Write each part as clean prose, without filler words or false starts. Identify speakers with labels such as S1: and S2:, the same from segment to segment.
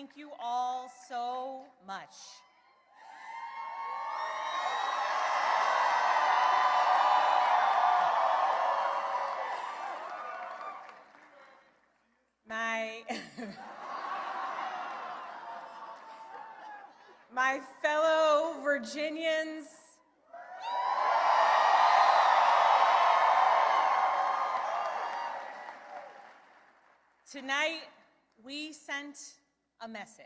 S1: Thank you all so much. My fellow Virginians, tonight we sent a message.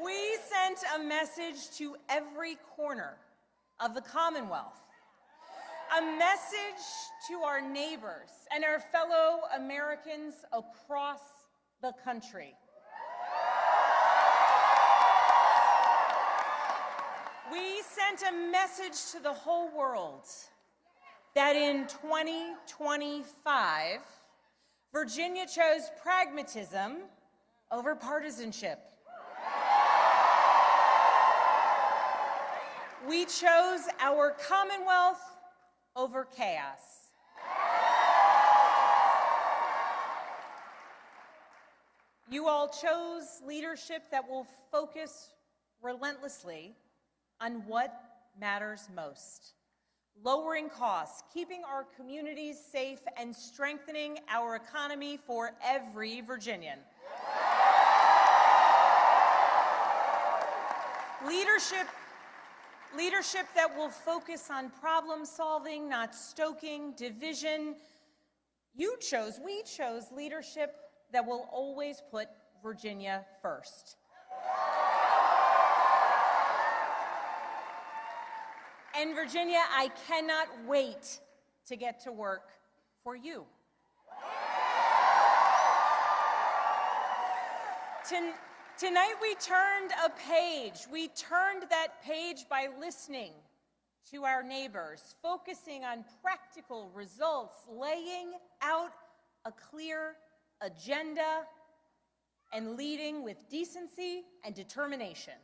S1: We sent a message to every corner of the Commonwealth. A message to our neighbors and our fellow Americans across the country. We sent a message to the whole world that in 2025, Virginia chose pragmatism over partisanship. We chose our Commonwealth over chaos. You all chose leadership that will focus relentlessly on what matters most: lowering costs, keeping our communities safe, and strengthening our economy for every Virginian. Leadership that will focus on problem solving, not stoking division. We chose leadership that will always put Virginia first. And Virginia, I cannot wait to get to work for you. Tonight we turned a page. We turned that page by listening to our neighbors, focusing on practical results, laying out a clear agenda, and leading with decency and determination.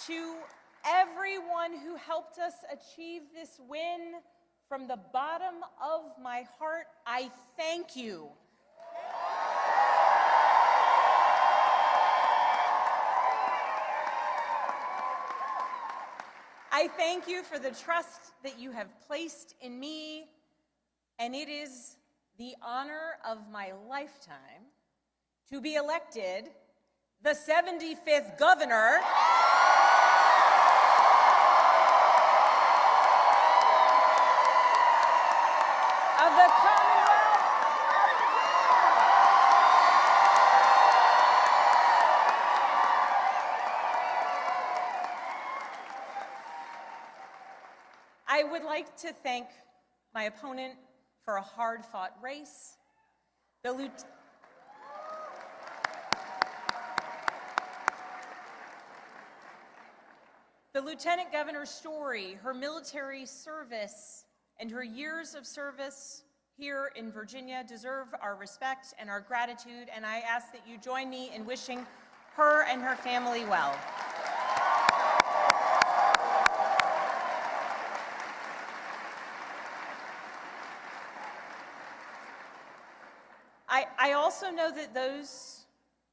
S1: To everyone who helped us achieve this win, from the bottom of my heart, I thank you. I thank you for the trust that you have placed in me, and it is the honor of my lifetime to be elected the 75th governor of the Commonwealth. I would like to thank my opponent for a hard-fought race, the Lieutenant Governor's story, her military service, and her years of service here in Virginia deserve our respect and our gratitude, and I ask that you join me in wishing her and her family well. I also know that those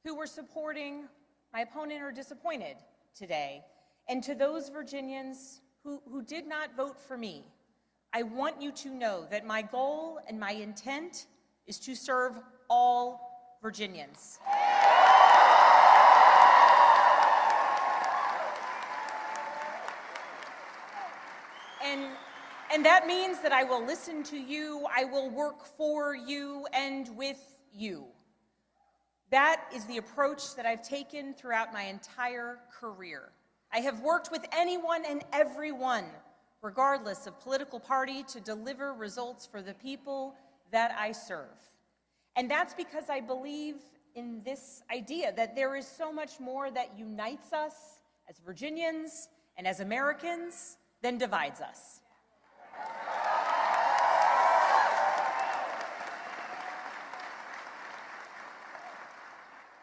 S1: who were supporting my opponent are disappointed today, and to those Virginians who did not vote for me, I want you to know that my goal and my intent is to serve all Virginians. And that means that I will listen to you, I will work for you and with you. That is the approach that I've taken throughout my entire career. I have worked with anyone and everyone, regardless of political party, to deliver results for the people that I serve. And that's because I believe in this idea that there is so much more that unites us as Virginians and as Americans than divides us.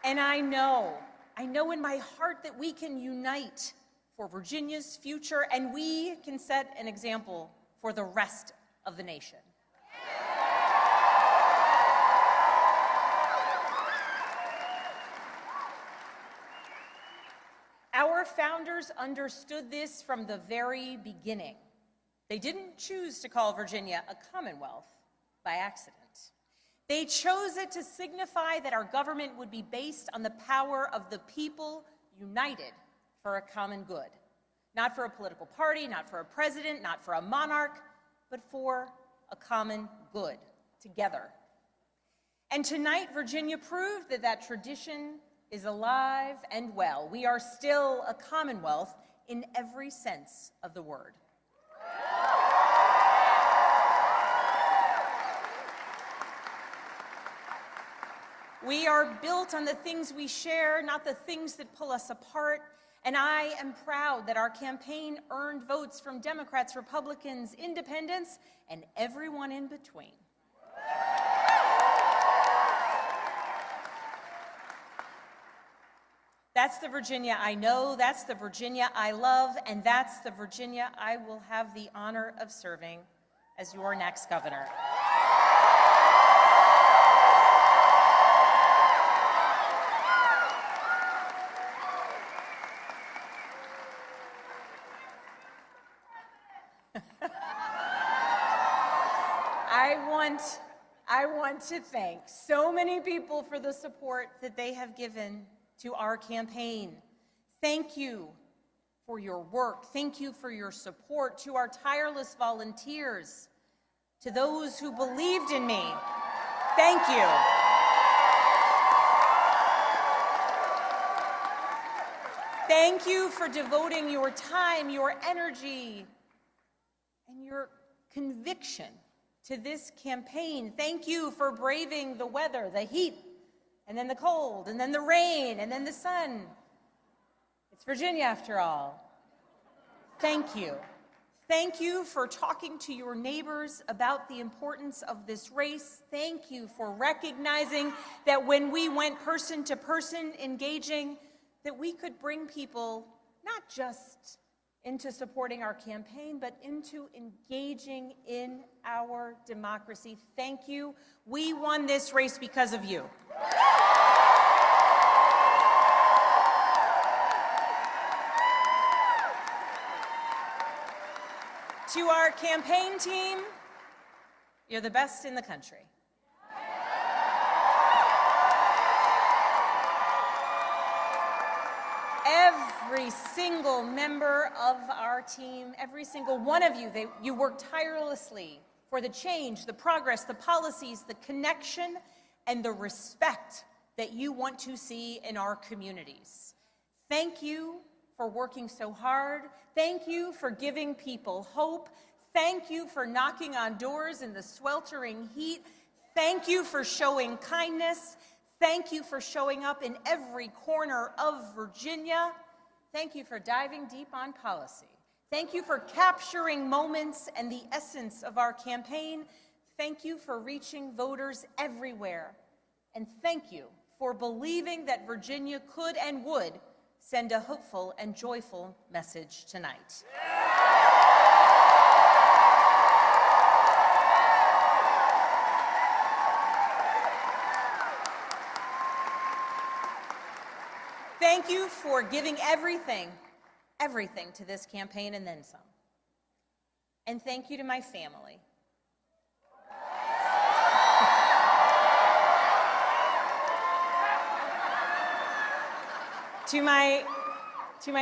S1: And I know I know in my heart that we can unite for Virginia's future, and we can set an example for the rest of the nation. Our founders understood this from the very beginning. They didn't choose to call Virginia a commonwealth by accident. They chose it to signify that our government would be based on the power of the people united for a common good. Not for a political party, not for a president, not for a monarch, but for a common good, together. And tonight, Virginia proved that that tradition is alive and well. We are still a commonwealth in every sense of the word. We are built on the things we share, not the things that pull us apart. And I am proud that our campaign earned votes from Democrats, Republicans, independents, and everyone in between. That's the Virginia I know, that's the Virginia I love, and that's the Virginia I will have the honor of serving as your next governor. I want to thank so many people for the support that they have given to our campaign. Thank you for your work. Thank you for your support. To our tireless volunteers, to those who believed in me, thank you. Thank you for devoting your time, your energy, and your conviction to this campaign. Thank you for braving the weather, the heat, and then the cold, and then the rain, and then the sun. It's Virginia after all. Thank you. Thank you for talking to your neighbors about the importance of this race. Thank you for recognizing that when we went person to person engaging, that we could bring people not just into supporting our campaign, but into engaging in our democracy. Thank you. We won this race because of you. To our campaign team, you're the best in the country. Every single member of our team, every single one of you, you work tirelessly for the change, the progress, the policies, the connection, and the respect that you want to see in our communities. Thank you for working so hard. Thank you for giving people hope. Thank you for knocking on doors in the sweltering heat. Thank you for showing kindness. Thank you for showing up in every corner of Virginia. Thank you for diving deep on policy. Thank you for capturing moments and the essence of our campaign. Thank you for reaching voters everywhere. And thank you for believing that Virginia could and would send a hopeful and joyful message tonight. Thank you for giving everything to this campaign and then some. And thank you to my family. To my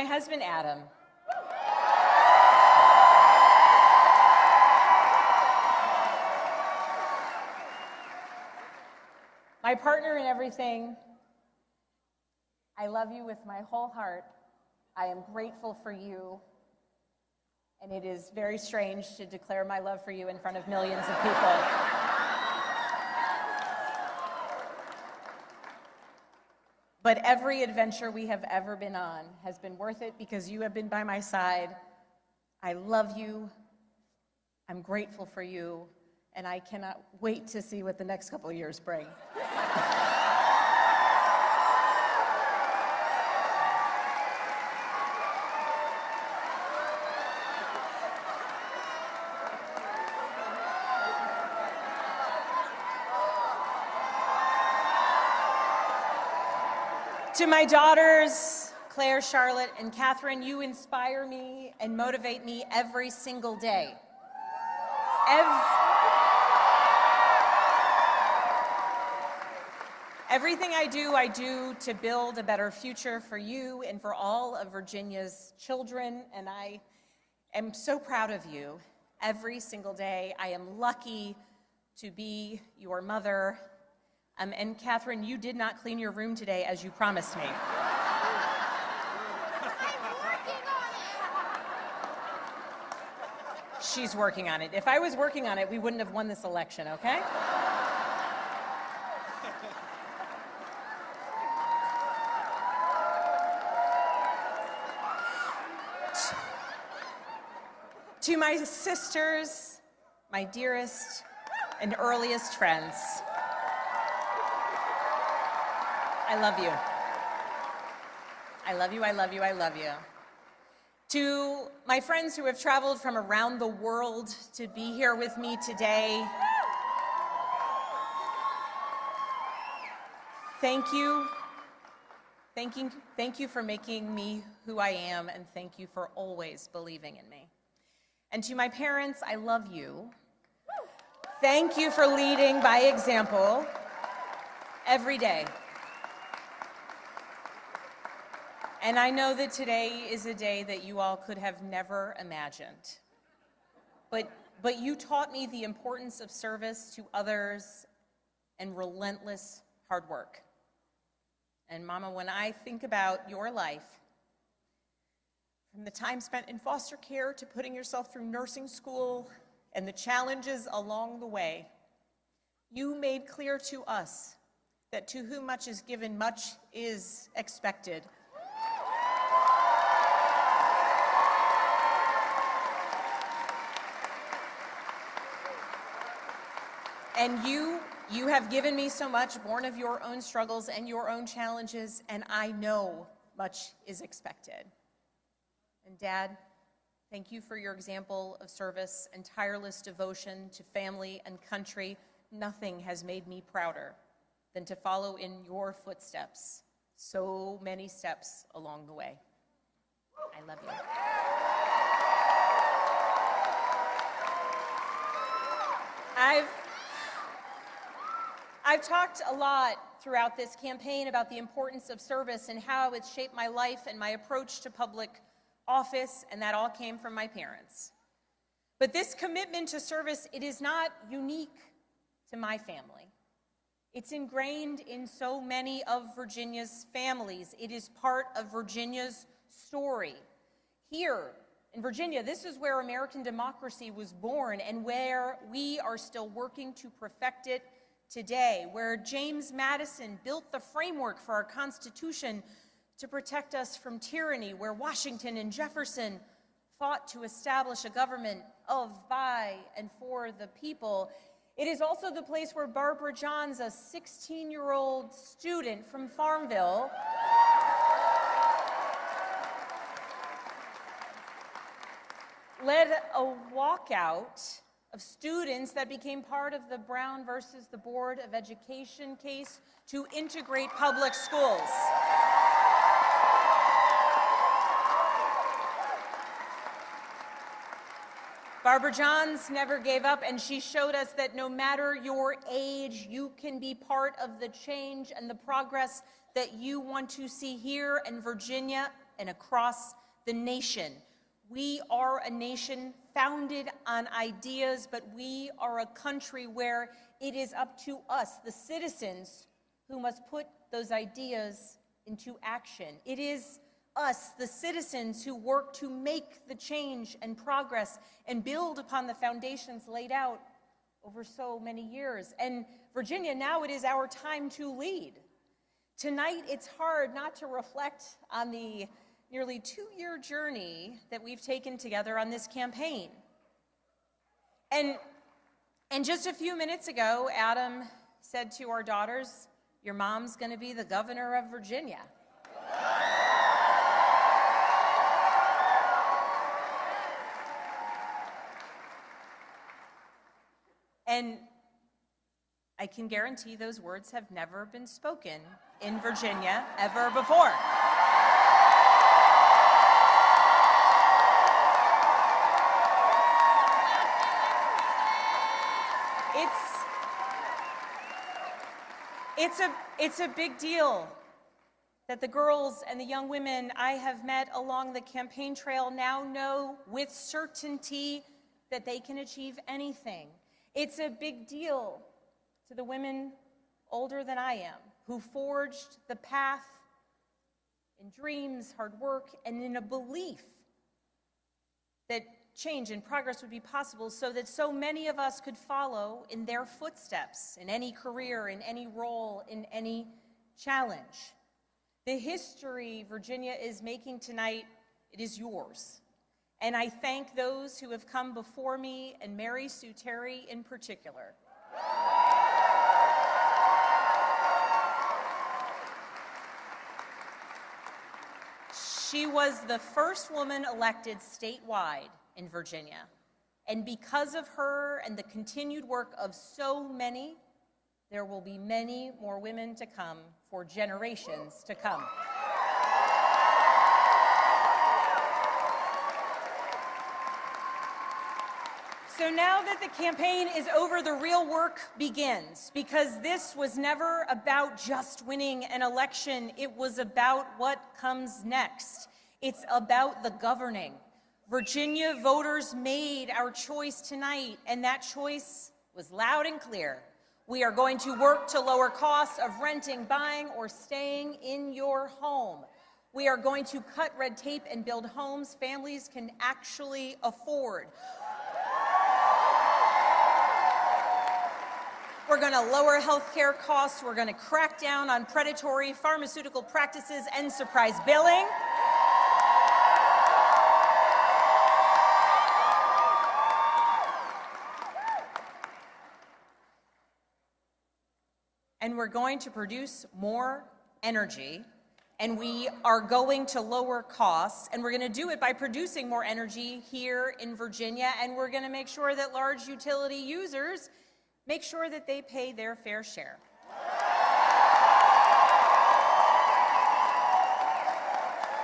S1: husband, Adam. My partner in everything, I love you with my whole heart. I am grateful for you. And it is very strange to declare my love for you in front of millions of people. But every adventure we have ever been on has been worth it because you have been by my side. I love you. I'm grateful for you. And I cannot wait to see what the next couple of years bring. To my daughters, Claire, Charlotte, and Catherine, you inspire me and motivate me every single day. Everything I do to build a better future for you and for all of Virginia's children, and I am so proud of you every single day. I am lucky to be your mother. And Catherine, you did not clean your room today as you promised me. She's working on it. If I was working on it, we wouldn't have won this election, okay? To my sisters, my dearest and earliest friends, I love you. I love you, I love you, I love you. To my friends who have traveled from around the world to be here with me today, thank you. Thank you for making me who I am, and thank you for always believing in me. And to my parents, I love you. Thank you for leading by example every day. And I know that today is a day that you all could have never imagined. But you taught me the importance of service to others and relentless hard work. And Mama, when I think about your life, from the time spent in foster care to putting yourself through nursing school and the challenges along the way, you made clear to us that to whom much is given, much is expected. And you have given me so much, born of your own struggles and your own challenges, and I know much is expected. And Dad, thank you for your example of service and tireless devotion to family and country. Nothing has made me prouder than to follow in your footsteps, so many steps along the way. I love you. I've talked a lot throughout this campaign about the importance of service and how it's shaped my life and my approach to public office, and that all came from my parents. But this commitment to service, it is not unique to my family. It's ingrained in so many of Virginia's families. It is part of Virginia's story. Here in Virginia, this is where American democracy was born and where we are still working to perfect it today, where James Madison built the framework for our Constitution to protect us from tyranny, where Washington and Jefferson fought to establish a government of, by, and for the people. It is also the place where Barbara Johns, a 16-year-old student from Farmville, led a walkout of students that became part of the Brown versus the Board of Education case to integrate public schools. Barbara Johns never gave up, and she showed us that no matter your age, you can be part of the change and the progress that you want to see here in Virginia and across the nation. We are a nation founded on ideas, but we are a country where it is up to us, the citizens, who must put those ideas into action. It is us, the citizens, who work to make the change and progress and build upon the foundations laid out over so many years. And Virginia, now it is our time to lead. Tonight, it's hard not to reflect on the nearly 2-year journey that we've taken together on this campaign. And just a few minutes ago, Adam said to our daughters, "Your mom's going to be the governor of Virginia." And I can guarantee those words have never been spoken in Virginia ever before. It's a big deal that the girls and the young women I have met along the campaign trail now know with certainty that they can achieve anything. It's a big deal to the women older than I am who forged the path in dreams, hard work, and in a belief that change and progress would be possible so that so many of us could follow in their footsteps in any career, in any role, in any challenge. The history Virginia is making tonight, it is yours. And I thank those who have come before me, and Mary Sue Terry in particular. She was the first woman elected statewide in Virginia. And because of her and the continued work of so many, there will be many more women to come for generations to come. So now that the campaign is over, the real work begins, because this was never about just winning an election. It was about what comes next. It's about the governing. Virginia voters made our choice tonight, and that choice was loud and clear. We are going to work to lower costs of renting, buying, or staying in your home. We are going to cut red tape and build homes families can actually afford. We're going to lower health care costs. We're going to crack down on predatory pharmaceutical practices and surprise billing. And we're going to produce more energy, and we are going to lower costs, and we're going to do it by producing more energy here in Virginia, and we're going to make sure that large utility users make sure that they pay their fair share.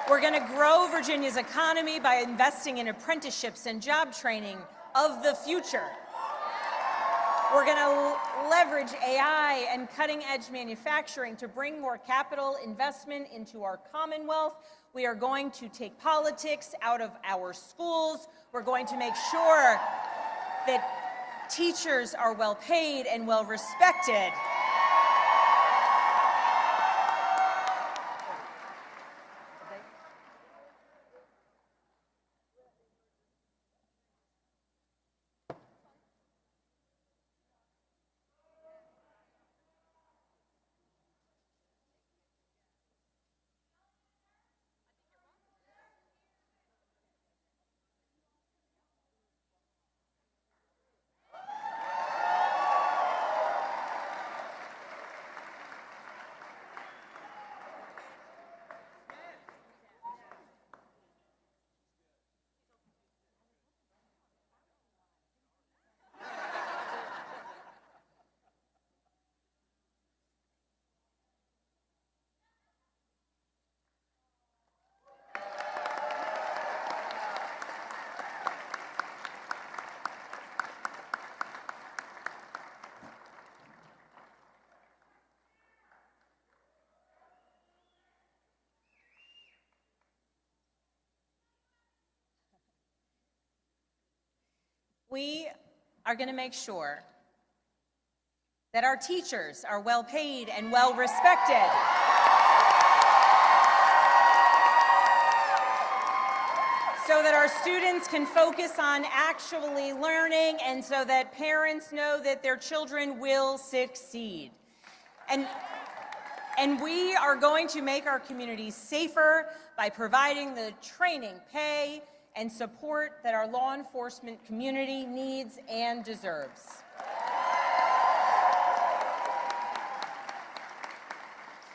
S1: We're going to grow Virginia's economy by investing in apprenticeships and job training of the future. We're going to leverage AI and cutting-edge manufacturing to bring more capital investment into our commonwealth. We are going to take politics out of our schools. We're going to make sure that teachers are well paid and well respected. We are going to make sure that our teachers are well paid and well respected. So that our students can focus on actually learning, and so that parents know that their children will succeed. And we are going to make our communities safer by providing the training, pay, and support that our law enforcement community needs and deserves.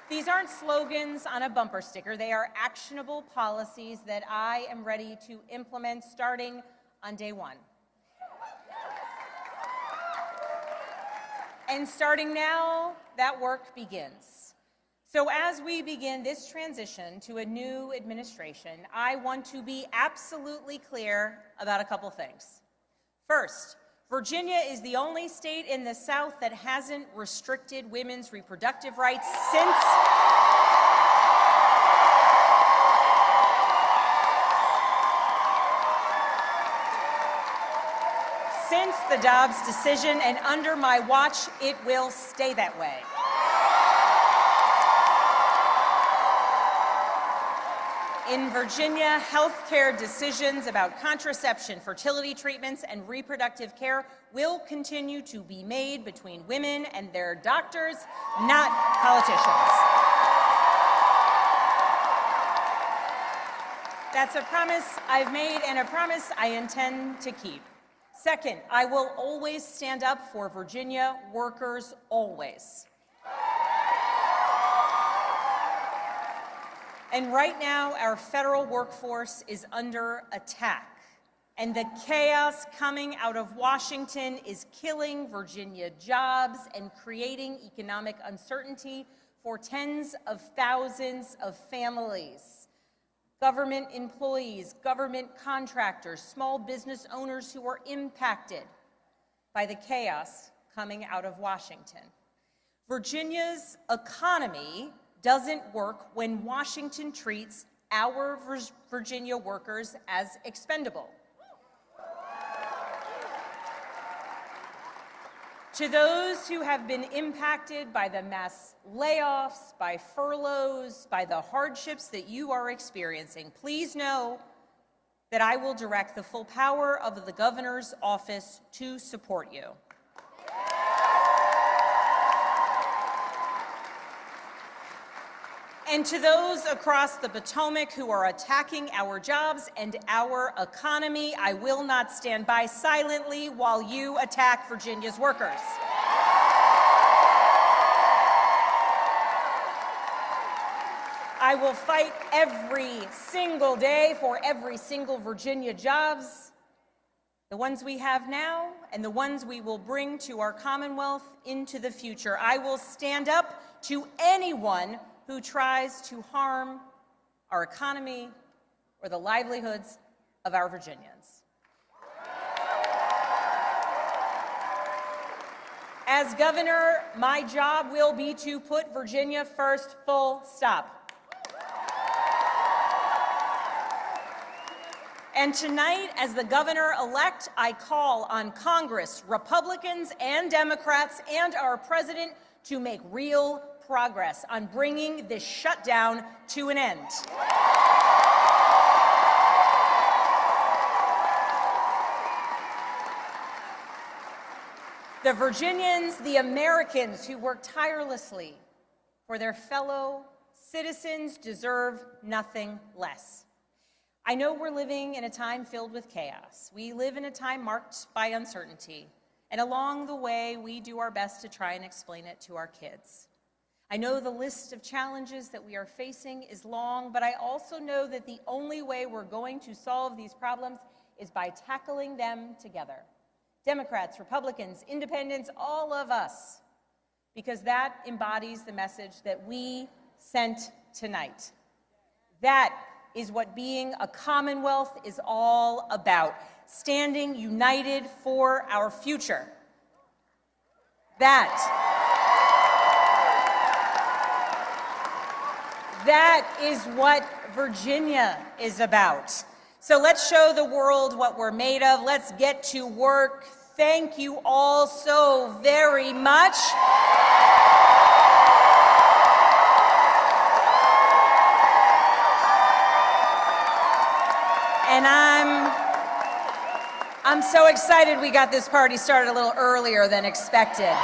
S1: These aren't slogans on a bumper sticker. They are actionable policies that I am ready to implement starting on day one. And starting now, that work begins. So as we begin this transition to a new administration, I want to be absolutely clear about a couple things. First, Virginia is the only state in the South that hasn't restricted women's reproductive rights since the Dobbs decision, and under my watch, it will stay that way. In Virginia, healthcare decisions about contraception, fertility treatments, and reproductive care will continue to be made between women and their doctors, not politicians. That's a promise I've made and a promise I intend to keep. Second, I will always stand up for Virginia workers, always. And right now, our federal workforce is under attack, and the chaos coming out of Washington is killing Virginia jobs and creating economic uncertainty for tens of thousands of families. Government employees, government contractors, small business owners who are impacted by the chaos coming out of Washington. Virginia's economy doesn't work when Washington treats our Virginia workers as expendable. To those who have been impacted by the mass layoffs, by furloughs, by the hardships that you are experiencing, please know that I will direct the full power of the governor's office to support you. And to those across the Potomac who are attacking our jobs and our economy, I will not stand by silently while you attack Virginia's workers. I will fight every single day for every single Virginia jobs, the ones we have now and the ones we will bring to our Commonwealth into the future. I will stand up to anyone who tries to harm our economy or the livelihoods of our Virginians. As governor, my job will be to put Virginia first, full stop. And tonight, as the governor-elect, I call on Congress, Republicans and Democrats, and our president to make real progress on bringing this shutdown to an end. The Virginians, the Americans who work tirelessly for their fellow citizens deserve nothing less. I know we're living in a time filled with chaos. We live in a time marked by uncertainty, and along the way, we do our best to try and explain it to our kids. I know the list of challenges that we are facing is long, but I also know that the only way we're going to solve these problems is by tackling them together. Democrats, Republicans, independents, all of us, because that embodies the message that we sent tonight. That is what being a Commonwealth is all about, standing united for our future. That is what Virginia is about. So let's show the world what we're made of. Let's get to work. Thank you all so very much. And I'm so excited we got this party started a little earlier than expected.